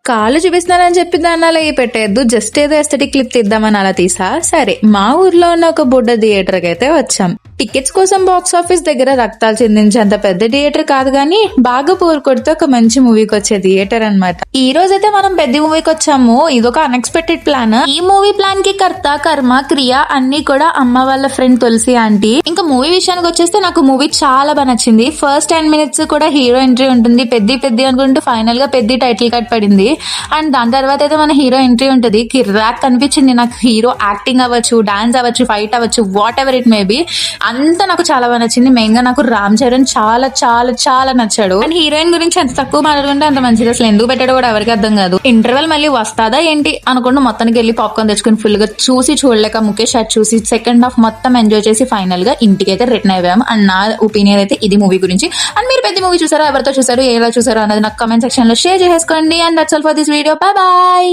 కాళ్ళు చూపిస్తున్నానని చెప్పి దాన్ని అలా పెట్టేద్దు, జస్ట్ ఏదో ఎస్థెటిక్ క్లిప్ తీద్దామని అలా తీసా. సరే, మా ఊర్లో ఉన్న ఒక బుడ్డ థియేటర్ కి అయితే వచ్చాం. టికెట్స్ కోసం బాక్స్ ఆఫీస్ దగ్గర రక్తాలు చెందించేంత పెద్ద థియేటర్ కాదు కానీ బాగా పోరు కొడితే ఒక మంచి మూవీకి వచ్చే థియేటర్ అన్నమాట. ఈ రోజైతే మనం పెద్ద మూవీకి వచ్చాము. ఇదొక అన్ఎక్స్పెక్టెడ్ ప్లాన్. ఈ మూవీ ప్లాన్ కి కర్త, కర్మ, క్రియ అన్ని కూడా అమ్మ వాళ్ళ ఫ్రెండ్ తులసి ఆంటీ. ఇంకా మూవీ విషయానికి వచ్చేస్తే నాకు మూవీ చాలా బాగా నచ్చింది. ఫస్ట్ 10 minutes కూడా హీరో ఎంట్రీ ఉంటుంది. పెద్ద అనుకుంటూ ఫైనల్ గా పెద్ద టైటిల్ కార్డ్ పడింది. అండ్ దాని తర్వాత అయితే మన హీరో ఎంట్రీ ఉంటుంది. కిర్రాక్ అనిపించింది నాకు. హీరో యాక్టింగ్ అవ్వచ్చు, డాన్స్ అవ్వచ్చు, ఫైట్ అవ్వచ్చు, what ever it may be, అంతా నాకు చాలా బాగా నచ్చింది. మెయిన్ గా నాకు రామ్ చరణ్ చాలా చాలా చాలా నచ్చాడు. అండ్ హీరోయిన్ గురించి ఎంత తక్కువ మాట్లాడుకుంటే అంత మంచిది. అసలు ఎందుకు పెట్టాడో కూడా ఎవరికి అర్థం కాదు. ఇంటర్వెల్ మళ్ళీ వస్తాదా ఏంటి అనుకుంటూ మొత్తానికి వెళ్ళి పాప్కార్న్ తెచ్చుకుని ఫుల్ గా చూడలేక ముఖేష్ షాట్ చూసి సెకండ్ హాఫ్ మొత్తం ఎంజాయ్ చేసి ఫైనల్ గా ఇంటికి అయితే రిటర్న్ అయ్యాము. అండ్ నా ఒపీనియన్ అయితే ఇది మూవీ గురించి. అండ్ మీరు పెద్ద మూవీ చూసారో, ఎవరితో చూసారో, ఎలా చూసారో అన్నది నాకు కామెంట్ సెక్షన్ లో షేర్ చేసుకోండి. And that's all for this video. Bye bye.